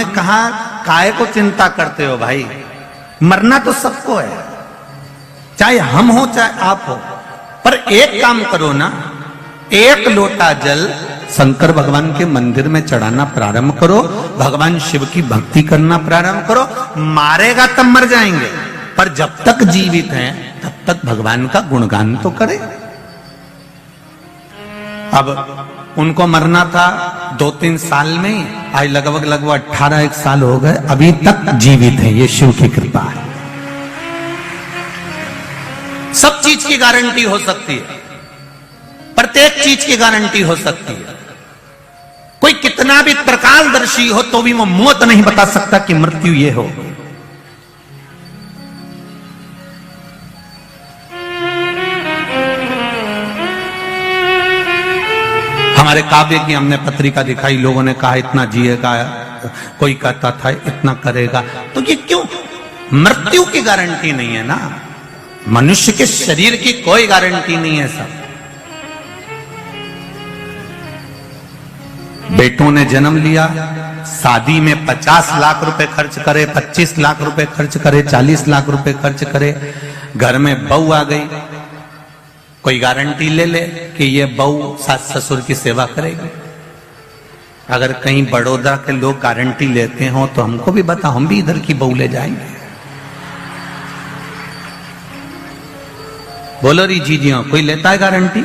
कहा काय को चिंता करते हो भाई, मरना तो सबको है, चाहे हम हो चाहे आप हो। पर एक काम करो ना, एक लोटा जल शंकर भगवान के मंदिर में चढ़ाना प्रारंभ करो, भगवान शिव की भक्ति करना प्रारंभ करो। मारेगा तब मर जाएंगे, पर जब तक जीवित हैं तब तक भगवान का गुणगान तो करें। अब उनको मरना था 2-3 साल में, आज लगभग 18 साल हो गए, अभी तक जीवित है। ये शिव की कृपा है। सब चीज की गारंटी हो सकती है, प्रत्येक चीज की गारंटी हो सकती है। कोई कितना भी प्रकाशदर्शी हो तो भी वो मौत नहीं बता सकता कि मृत्यु ये हो। हमारे काव्य की हमने पत्रिका दिखाई, लोगों ने कहा इतना जिएगा, कोई कहता था इतना करेगा। तो ये क्यों? मृत्यु की गारंटी नहीं है ना, मनुष्य के शरीर की कोई गारंटी नहीं है। सब बेटों ने जन्म लिया, शादी में 50 लाख रुपए खर्च करे, 25 लाख रुपए खर्च करे, 40 लाख रुपए खर्च करे, घर में बहू आ गई, कोई गारंटी ले ले कि ये बहू सास ससुर की सेवा करेगी। अगर कहीं बड़ौदा के लोग गारंटी लेते हो तो हमको भी बता, हम भी इधर की बहू ले जाएंगे। बोलो री जीजियों, कोई लेता है गारंटी?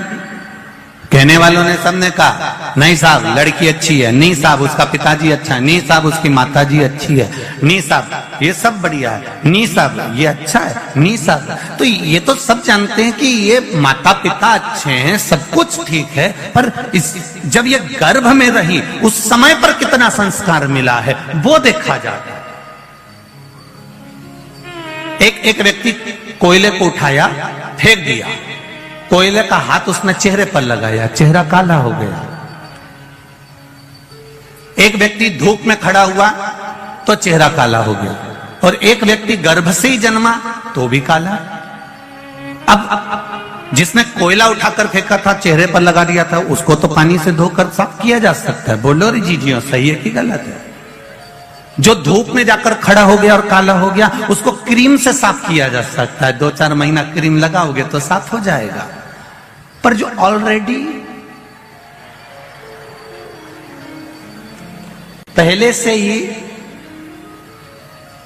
कहने वालों ने सबने कहा नहीं साहब लड़की अच्छी है, नहीं साहब उसका पिताजी अच्छा है, नहीं साहब उसकी माताजी अच्छी है, नहीं साहब ये सब बढ़िया है, नहीं साहब ये अच्छा है, नहीं साहब। तो ये तो सब जानते हैं कि ये माता पिता अच्छे हैं, सब कुछ ठीक है, पर जब ये गर्भ में रही उस समय पर कितना संस्कार मिला है वो देखा जाता है। एक व्यक्ति कोयले को उठाया, फेंक दिया, कोयले का हाथ उसने चेहरे पर लगाया, चेहरा काला हो गया। एक व्यक्ति धूप में खड़ा हुआ तो चेहरा काला हो गया, और एक व्यक्ति गर्भ से ही जन्मा तो भी काला। अब जिसने कोयला उठाकर फेंका था, चेहरे पर लगा दिया था, उसको तो पानी से धोकर साफ किया जा सकता है। बोलो रे जीजियों, सही है कि गलत है? जो धूप में जाकर खड़ा हो गया और काला हो गया, उसको क्रीम से साफ किया जा सकता है। 2-4 महीना क्रीम लगाओगे तो साफ हो जाएगा। पर जो ऑलरेडी पहले से ही,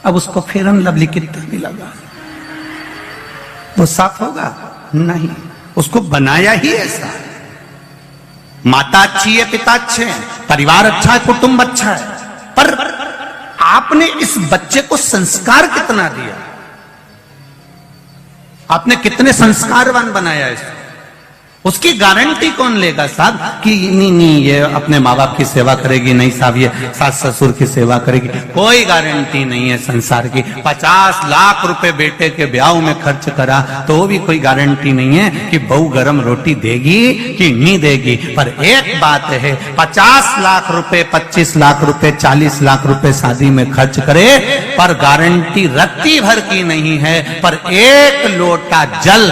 अब उसको फेयर एंड लवली कितना भी लगा, वो साफ होगा? नहीं, उसको बनाया ही ऐसा। माता अच्छी है, पिता अच्छे हैं, परिवार अच्छा है, कुटुंब अच्छा है, पर आपने इस बच्चे को संस्कार कितना दिया, आपने कितने संस्कारवान बनाया इसको, उसकी गारंटी कौन लेगा साहब कि नहीं ये अपने माँ बाप की सेवा करेगी, नहीं साहब ये सास ससुर की सेवा करेगी? कोई गारंटी नहीं है संसार की। 50 लाख रुपए बेटे के ब्याह में खर्च करा तो भी कोई गारंटी नहीं है कि बहू गरम रोटी देगी कि नहीं देगी। पर एक बात है, 50 लाख रुपए, 25 लाख रुपए, 40 लाख रुपए शादी में खर्च करे, पर गारंटी रत्ती भर की नहीं है। पर एक लोटा जल,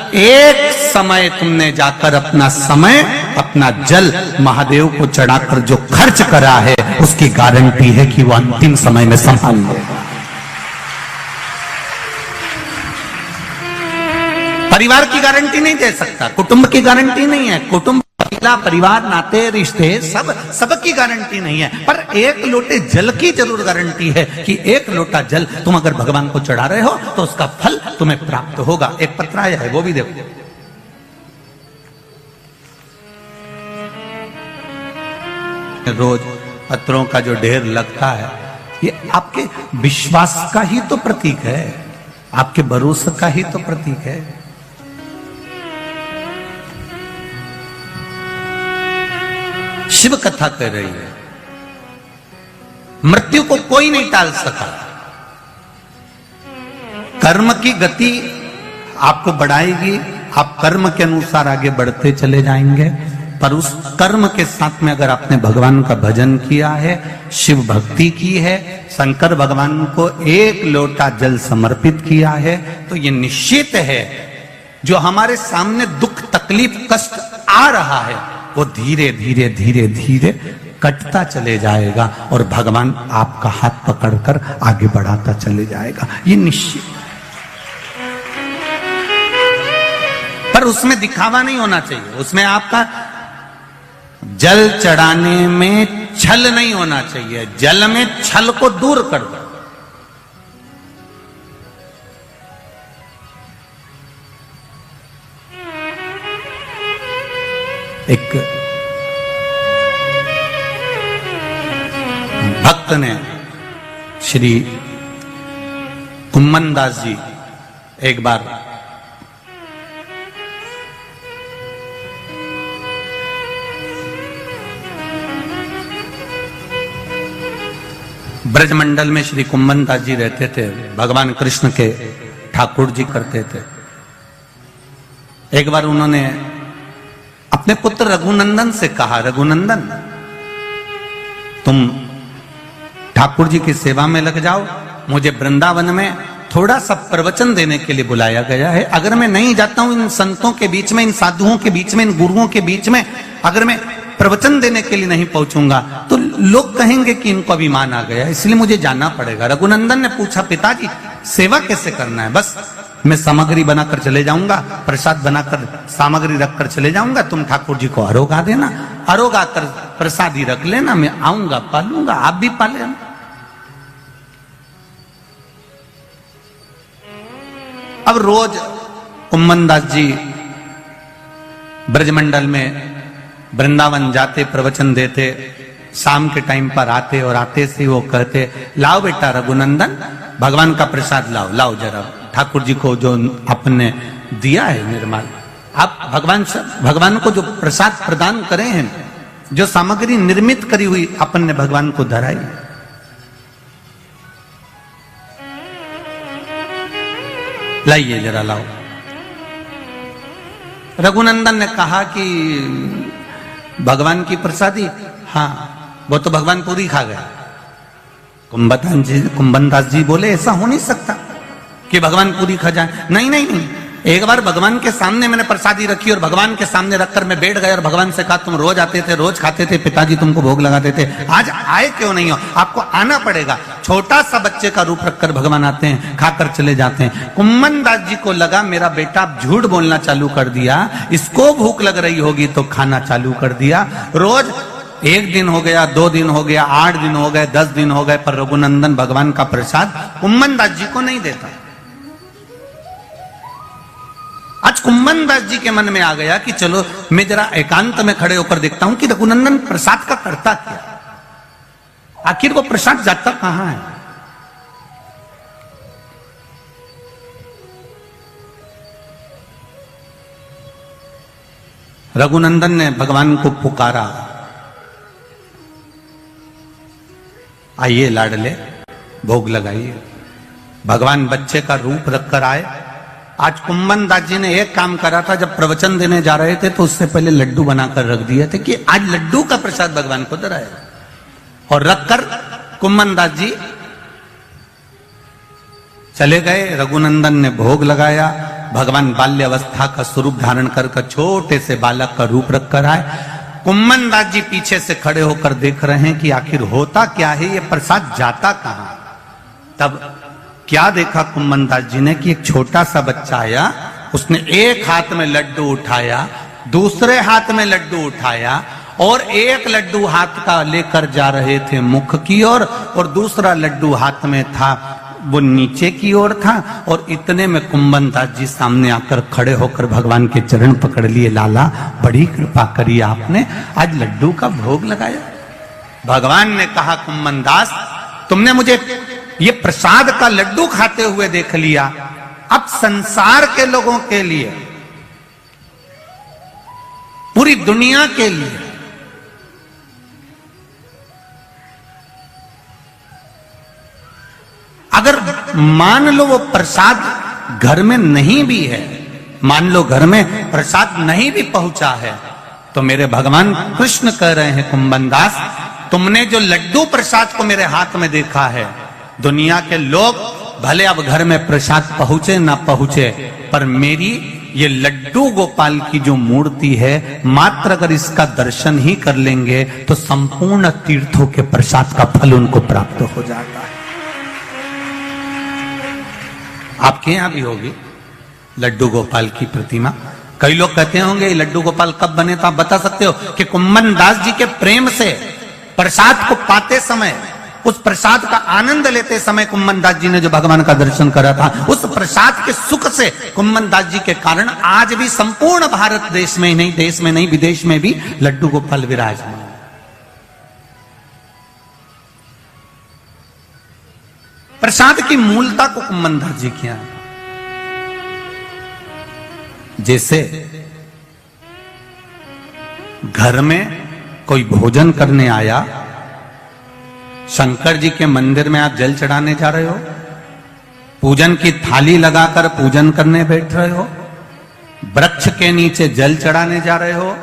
एक समय तुमने जाकर अपना समय, अपना जल महादेव को चढ़ाकर जो खर्च करा है, उसकी गारंटी है कि वो अंतिम समय में संभाल लेगा। परिवार की गारंटी नहीं दे सकता, कुटुंब की गारंटी नहीं है, कुटुंब परिवार नाते रिश्ते सबकी गारंटी नहीं है। पर एक लोटे जल की जरूर गारंटी है कि एक लोटा जल तुम अगर भगवान को चढ़ा रहे हो तो उसका फल तुम्हें प्राप्त होगा। एक पत्र आया है, वो भी देखो। रोज पत्रों का जो ढेर लगता है, ये आपके विश्वास का ही तो प्रतीक है, आपके भरोसे का ही तो प्रतीक है। शिव कथा कह रही है, मृत्यु को कोई नहीं टाल सका। कर्म की गति आपको बढ़ाएगी, आप कर्म के अनुसार आगे बढ़ते चले जाएंगे। पर उस कर्म के साथ में अगर आपने भगवान का भजन किया है, शिव भक्ति की है, शंकर भगवान को एक लोटा जल समर्पित किया है, तो ये निश्चित है जो हमारे सामने दुख तकलीफ कष्ट आ रहा है वो धीरे धीरे धीरे धीरे कटता चले जाएगा और भगवान आपका हाथ पकड़कर आगे बढ़ाता चले जाएगा, ये निश्चित। पर उसमें दिखावा नहीं होना चाहिए, उसमें आपका जल चढ़ाने में छल नहीं होना चाहिए, जल में छल को दूर कर दो। एक भक्त ने श्री कुम्मन दास जी एक बार ब्रजमंडल में श्री कुम्मन दास जी रहते थे, भगवान कृष्ण के ठाकुर जी करते थे। एक बार उन्होंने अपने पुत्र रघुनंदन से कहा, रघुनंदन तुम ठाकुर जी की सेवा में लग जाओ, मुझे वृंदावन में थोड़ा सा प्रवचन देने के लिए बुलाया गया है। अगर मैं नहीं जाता हूं इन संतों के बीच में, इन साधुओं के बीच में, इन गुरुओं के बीच में, अगर मैं प्रवचन देने के लिए नहीं पहुंचूंगा तो लोग कहेंगे कि इनको अभिमान आ गया, इसलिए मुझे जाना पड़ेगा। रघुनंदन ने पूछा, पिताजी सेवा कैसे करना है? बस मैं सामग्री बनाकर चले जाऊंगा, प्रसाद बनाकर सामग्री रखकर चले जाऊंगा, तुम ठाकुर जी को अरोगा देना, अरोगा कर प्रसादी रख लेना, मैं आऊंगा पालूंगा, आप भी पाले। अब रोज कुम्मन दास जी ब्रजमंडल में वृंदावन जाते, प्रवचन देते, शाम के टाइम पर आते और आते से वो कहते, लाओ बेटा रघुनंदन भगवान का प्रसाद लाओ, लाओ जरा, ठाकुर जी को जो आपने दिया है निर्माल, आप भगवान को जो प्रसाद प्रदान करे हैं, जो सामग्री निर्मित करी हुई अपन ने भगवान को धराई, लाइए जरा लाओ। रघुनंदन ने कहा कि भगवान की प्रसादी, हाँ वो तो भगवान पूरी खा गया। कुम्भन दास जी बोले, ऐसा हो नहीं सकता कि भगवान पूरी खा जाए। नहीं नहीं नहीं, एक बार भगवान के सामने मैंने प्रसादी रखी और भगवान के सामने रखकर मैं बैठ गया और भगवान से कहा, तुम रोज आते थे, रोज खाते थे, पिताजी तुमको भोग लगाते थे, आज आए क्यों नहीं हो? आपको आना पड़ेगा। छोटा सा बच्चे का रूप रखकर भगवान आते हैं, खाकर चले जाते हैं। कुम्मन दास जी को लगा मेरा बेटा झूठ बोलना चालू कर दिया, इसको भूख लग रही होगी तो खाना चालू कर दिया। रोज 1 दिन हो गया, 2 दिन हो गया, 8 दिन हो गए, 10 दिन हो गए, पर रघुनंदन भगवान का प्रसाद कुम्मन दास जी को नहीं देता। आज कुम्मन दास जी के मन में आ गया कि चलो मैं जरा एकांत में खड़े होकर देखता हूं कि रघुनंदन प्रसाद का करता क्या, आखिर वो प्रसाद जाता कहां है। रघुनंदन ने भगवान को पुकारा, आइए लाडले भोग लगाइए। भगवान बच्चे का रूप रखकर आए। आज कुम्मन दास जी ने एक काम करा था, जब प्रवचन देने जा रहे थे तो उससे पहले लड्डू बनाकर रख दिए थे कि आज लड्डू का प्रसाद भगवान को धराएगा, और रखकर कुम्मन दास जी चले गए। रघुनंदन ने भोग लगाया। भगवान बाल्य अवस्था का स्वरूप धारण कर छोटे से बालक का रूप रखकर आए। कुम्मन दास जी पीछे से खड़े होकर देख रहे हैं कि आखिर होता क्या है, ये प्रसाद जाता कहां। तब क्या देखा कुम्मन दास जी ने कि एक छोटा सा बच्चा आया, उसने एक हाथ में लड्डू उठाया, दूसरे हाथ में लड्डू उठाया, और एक लड्डू हाथ का लेकर जा रहे थे मुख की ओर, और दूसरा लड्डू हाथ में था वो नीचे की ओर था। और इतने में कुम्मन दास जी सामने आकर खड़े होकर भगवान के चरण पकड़ लिए, लाला बड़ी कृपा करी आपने, आज लड्डू का भोग लगाया। भगवान ने कहा, कुम्मन दास तुमने मुझे ये प्रसाद का लड्डू खाते हुए देख लिया, अब संसार के लोगों के लिए, पूरी दुनिया के लिए अगर मान लो वो प्रसाद घर में नहीं भी है, मान लो घर में प्रसाद नहीं भी पहुंचा है, तो मेरे भगवान कृष्ण कह रहे हैं, कुम्मन दास तुमने जो लड्डू प्रसाद को मेरे हाथ में देखा है, दुनिया के लोग भले अब घर में प्रसाद पहुंचे ना पहुंचे, पर मेरी ये लड्डू गोपाल की जो मूर्ति है, मात्र अगर इसका दर्शन ही कर लेंगे तो संपूर्ण तीर्थों के प्रसाद का फल उनको प्राप्त हो जाता है। आपके यहां भी होगी लड्डू गोपाल की प्रतिमा। कई लोग कहते होंगे लड्डू गोपाल कब बने, तो आप बता सकते हो कि कुम्मन दास जी के प्रेम से प्रसाद को पाते समय, उस प्रसाद का आनंद लेते समय कुम्मन दास जी ने जो भगवान का दर्शन करा था, उस प्रसाद के सुख से कुम्मन दास जी के कारण आज भी संपूर्ण भारत देश में ही नहीं, देश में नहीं विदेश में भी लड्डू गोपाल विराजमान। प्रसाद की मूलता को कुम्मन दास जी किया। जैसे घर में कोई भोजन करने आया, शंकर जी के मंदिर में आप जल चढ़ाने जा रहे हो, पूजन की थाली लगाकर पूजन करने बैठ रहे हो, वृक्ष के नीचे जल चढ़ाने जा रहे हो,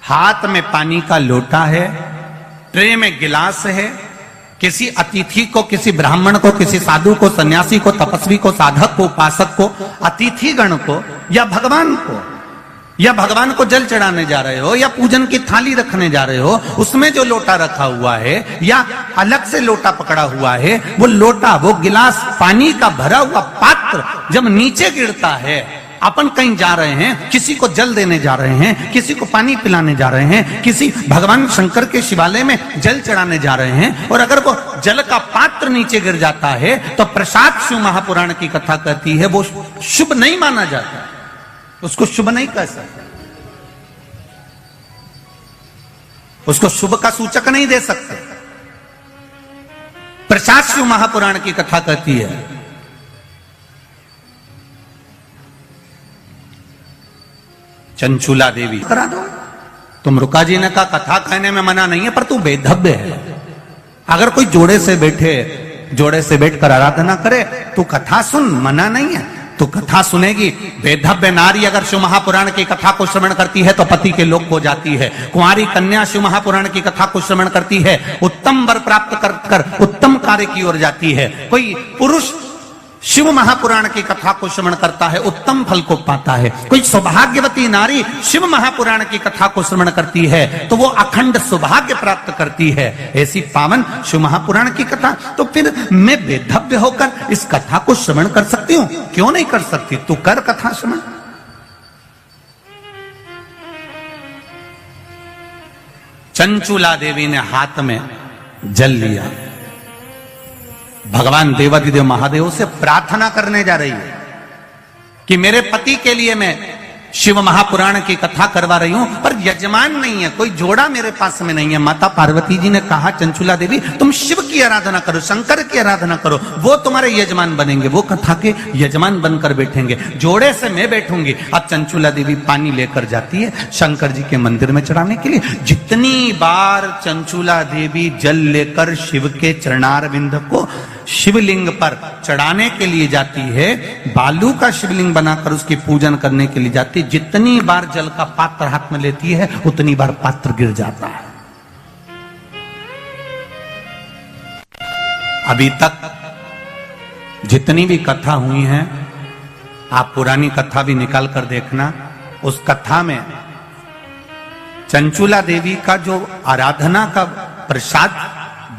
हाथ में पानी का लोटा है, ट्रे में गिलास है, किसी अतिथि को, किसी ब्राह्मण को, किसी साधु को, सन्यासी को, तपस्वी को, साधक को, उपासक को, अतिथि गण को या भगवान को, या भगवान को जल चढ़ाने जा रहे हो, या पूजन की थाली रखने जा रहे हो, उसमें जो लोटा रखा हुआ है या अलग से लोटा पकड़ा हुआ है, वो लोटा, वो गिलास, पानी का भरा हुआ पात्र जब नीचे गिरता है, अपन कहीं जा रहे हैं, किसी को जल देने जा रहे हैं, किसी को पानी पिलाने जा रहे हैं, किसी भगवान शंकर के शिवालय में जल चढ़ाने जा रहे हैं, और अगर वो जल का पात्र नीचे गिर जाता है तो प्रसाद शिव महापुराण की कथा कहती है वो शुभ नहीं माना जाता, उसको शुभ नहीं कह सकते, उसको शुभ का सूचक नहीं दे सकते। प्रसाद शिव महापुराण की कथा कहती है चंचुला देवी करा दो। तुम रुका जी ने कहा कथा कहने में मना नहीं है, पर तू बेधब्य है। अगर कोई जोड़े से बैठकर आराधना करे तो कथा सुन, मना नहीं है, तो कथा सुनेगी। वेधव्य नारी अगर शिव महापुराण की कथा को श्रवण करती है तो पति के लोक हो जाती है। कुंवारी कन्या शिव महापुराण की कथा को श्रवण करती है, उत्तम वर प्राप्त कर उत्तम कार्य की ओर जाती है। कोई पुरुष शिव महापुराण की कथा को श्रवण करता है, उत्तम फल को पाता है। कोई सौभाग्यवती नारी शिव महापुराण की कथा को श्रवण करती है तो वो अखंड सौभाग्य प्राप्त करती है। ऐसी पावन शिव महापुराण की कथा, तो फिर मैं वेधव्य होकर इस कथा को श्रवण कर सकती हूं? क्यों नहीं कर सकती? तू कर कथा श्रवण। चंचुला देवी ने हाथ में जल लिया, भगवान देवाधिदेव महादेव से प्रार्थना करने जा रही है कि मेरे पति के लिए मैं शिव महापुराण की कथा करवा रही हूं, पर यजमान नहीं है, कोई जोड़ा मेरे पास में नहीं है। माता पार्वती जी ने कहा चंचुला देवी तुम शिव की आराधना करो, शंकर की आराधना करो, वो तुम्हारे यजमान बनेंगे, वो कथा के यजमान बनकर बैठेंगे, जोड़े से मैं बैठूंगी। अब चंचुला देवी पानी लेकर जाती है शंकर जी के मंदिर में चढ़ाने के लिए। जितनी बार चंचुला देवी जल लेकर शिव के चरणारविंद को शिवलिंग पर चढ़ाने के लिए जाती है, बालू का शिवलिंग बनाकर उसकी पूजन करने के लिए जाती है, जितनी बार जल का पात्र हाथ में लेती है उतनी बार पात्र गिर जाता है। अभी तक जितनी भी कथा हुई हैं, आप पुरानी कथा भी निकाल कर देखना, उस कथा में चंचुला देवी का जो आराधना का प्रसाद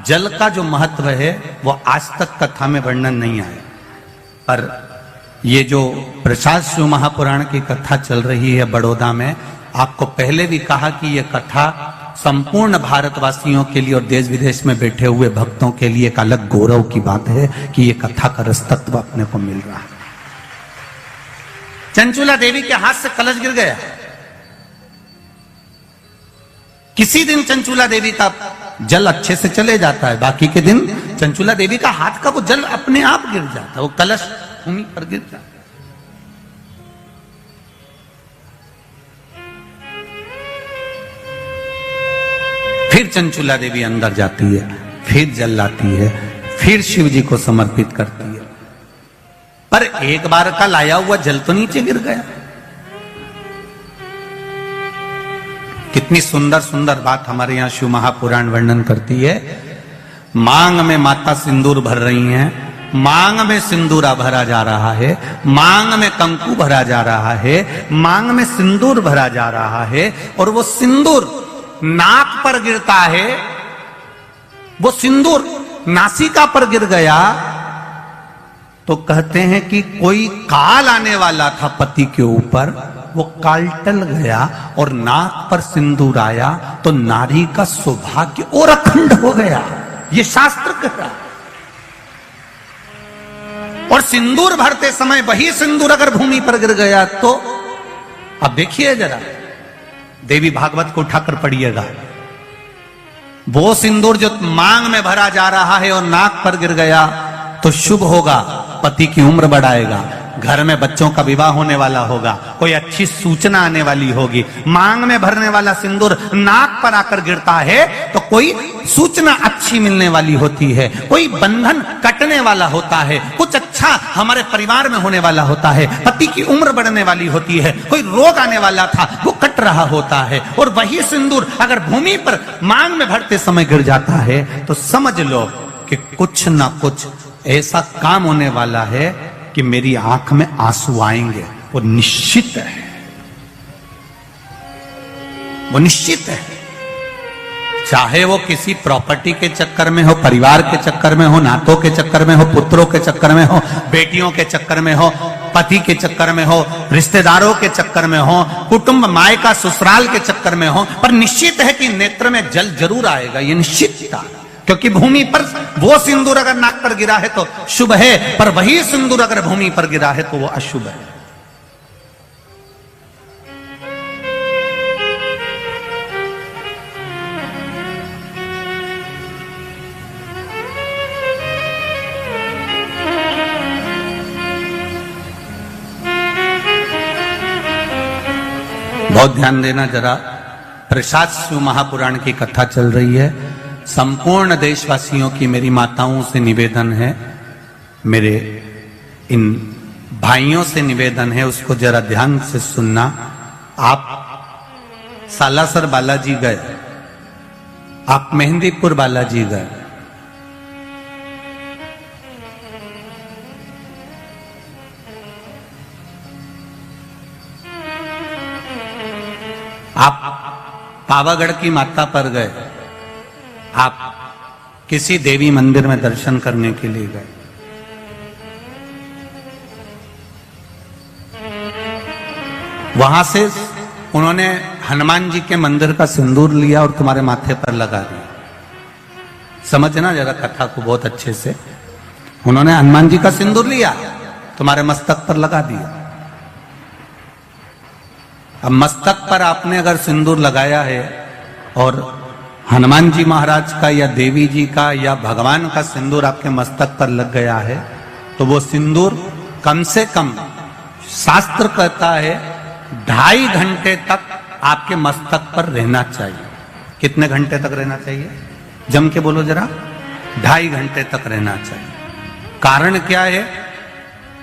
जल का जो महत्व है वो आज तक कथा में वर्णन नहीं आया। पर ये जो प्रसाद शिव महापुराण की कथा चल रही है बड़ौदा में, आपको पहले भी कहा कि ये कथा संपूर्ण भारतवासियों के लिए और देश विदेश में बैठे हुए भक्तों के लिए एक अलग गौरव की बात है कि ये कथा का रसतत्व अपने को मिल रहा है। चंचुला देवी के हाथ से कलश गिर गया। किसी दिन चंचुला देवी का जल अच्छे से चले जाता है, बाकी के दिन चंचुला देवी का हाथ का वो जल अपने आप गिर जाता है, वो कलश भूमि पर गिर जाता है। फिर चंचुला देवी अंदर जाती है, फिर जल लाती है, फिर शिव जी को समर्पित करती है। पर एक बार का लाया हुआ जल तो नीचे गिर गया। कितनी सुंदर सुंदर बात हमारे यहां शिव महापुराण वर्णन करती है। मांग में माता सिंदूर भर रही हैं, मांग में सिंदूरा भरा जा रहा है, मांग में कंकु भरा जा रहा है, मांग में सिंदूर भरा जा रहा है, और वो सिंदूर नाक पर गिरता है, वो सिंदूर नासिका पर गिर गया तो कहते हैं कि कोई काल आने वाला था पति के ऊपर, वो काल टल गया और नाक पर सिंदूर आया तो नारी का सौभाग्य और अखंड हो गया, ये शास्त्र कह रहा है। और सिंदूर भरते समय वही सिंदूर अगर भूमि पर गिर गया तो अब देखिए जरा, देवी भागवत को उठाकर पढ़िएगा, वो सिंदूर जो मांग में भरा जा रहा है और नाक पर गिर गया तो शुभ होगा, पति की उम्र बढ़ाएगा, घर में बच्चों का विवाह होने वाला होगा, कोई अच्छी सूचना आने वाली होगी। मांग में भरने वाला सिंदूर नाक पर आकर गिरता है तो कोई सूचना अच्छी मिलने वाली होती है, कोई बंधन कटने वाला होता है, कुछ अच्छा हमारे परिवार में होने वाला होता है, पति की उम्र बढ़ने वाली होती है, कोई रोग आने वाला था वो कट रहा होता है। और वही सिंदूर अगर भूमि पर मांग में भरते समय गिर जाता है तो समझ लो कि कुछ ना कुछ ऐसा काम होने वाला है कि मेरी आंख में आंसू आएंगे, वो निश्चित है, वो निश्चित है। चाहे वो किसी प्रॉपर्टी के चक्कर में हो, परिवार के चक्कर में हो, नातों के चक्कर में हो, पुत्रों के चक्कर में हो, बेटियों के चक्कर में हो, पति के चक्कर में हो, रिश्तेदारों के चक्कर में हो, कुटुंब मायका ससुराल के चक्कर में हो, पर निश्चित है कि नेत्र में जल जरूर आएगा, ये निश्चित था। क्योंकि भूमि पर वो सिंदूर अगर नाक पर गिरा है तो शुभ है, पर वही सिंदूर अगर भूमि पर गिरा है तो वो अशुभ है। बहुत ध्यान देना जरा, प्रसाद शिव महापुराण की कथा चल रही है। संपूर्ण देशवासियों की मेरी माताओं से निवेदन है, मेरे इन भाइयों से निवेदन है, उसको जरा ध्यान से सुनना। आप सालासर बालाजी गए, आप मेहंदीपुर बालाजी गए, आप पावागढ़ की माता पर गए, आप किसी देवी मंदिर में दर्शन करने के लिए गए, वहां से उन्होंने हनुमान जी के मंदिर का सिंदूर लिया और तुम्हारे माथे पर लगा दिया। समझना जरा कथा को बहुत अच्छे से, उन्होंने हनुमान जी का सिंदूर लिया, तुम्हारे मस्तक पर लगा दिया। अब मस्तक पर आपने अगर सिंदूर लगाया है और हनुमान जी महाराज का या देवी जी का या भगवान का सिंदूर आपके मस्तक पर लग गया है तो वो सिंदूर कम से कम शास्त्र कहता है 2.5 घंटे तक आपके मस्तक पर रहना चाहिए। कितने घंटे तक रहना चाहिए? जम के बोलो जरा। 2.5 घंटे तक रहना चाहिए। कारण क्या है?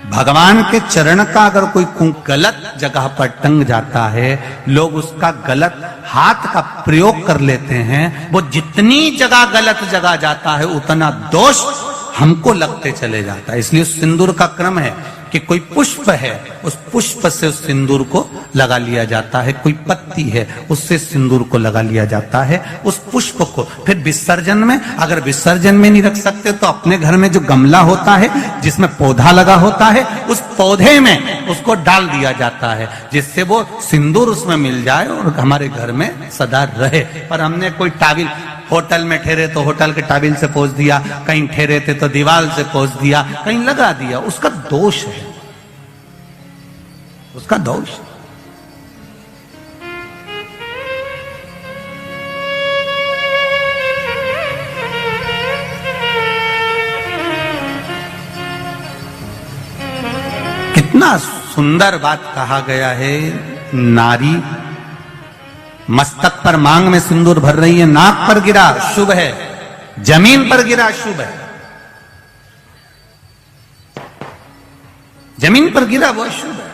भगवान के चरण का अगर कोई गलत जगह पर टंग जाता है, लोग उसका गलत हाथ का प्रयोग कर लेते हैं, वो जितनी जगह गलत जगह जाता है उतना दोष हमको लगते चले जाता है। इसलिए सिंदूर का क्रम है कि कोई पुष्प है, उस पुष्प से उस सिंदूर को लगा लिया जाता है, कोई पत्ती है उससे सिंदूर को लगा लिया जाता है, उस पुष्प को फिर विसर्जन में, अगर विसर्जन में नहीं रख सकते तो अपने घर में जो गमला होता है जिसमें पौधा लगा होता है, उस पौधे में उसको डाल दिया जाता है, जिससे वो सिंदूर उसमें मिल जाए और हमारे घर में सदा रहे। पर हमने कोई टाविल, होटल में ठहरे तो होटल के टाविल से पोंछ दिया, कहीं ठहरे थे तो दीवार से पोंछ दिया, कहीं लगा दिया, उसका दोष है, उसका दोष। कितना सुंदर बात कहा गया है। नारी मस्तक पर मांग में सिंदूर भर रही है, नाक पर गिरा शुभ है, जमीन पर गिरा शुभ है, जमीन पर गिरा वो शुभ है,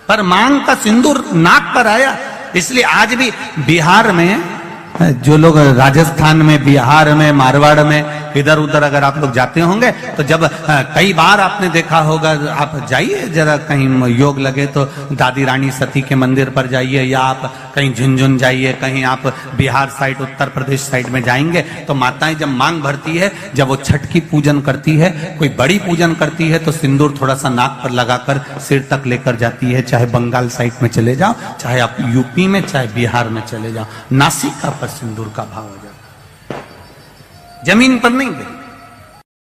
पर मांग का सिंदूर नाक पर आया। इसलिए आज भी बिहार में जो लोग, राजस्थान में, बिहार में, मारवाड़ में इधर उधर अगर आप लोग जाते होंगे तो जब कई बार आपने देखा होगा, आप जाइए जरा कहीं योग लगे तो दादी रानी सती के मंदिर पर जाइए, या आप कहीं झुंझुन जाइए, कहीं आप बिहार साइड उत्तर प्रदेश साइड में जाएंगे तो माताएं जब मांग भरती है, जब वो छठ की पूजन करती है, कोई बड़ी पूजन करती है तो सिंदूर थोड़ा सा नाक पर लगाकर सिर तक लेकर जाती है। चाहे बंगाल साइड में चले जाओ, चाहे आप यूपी में, चाहे बिहार में चले जाओ, नासिका पर सिंदूर का भाव हो जाता, जमीन पर नहीं गिरता।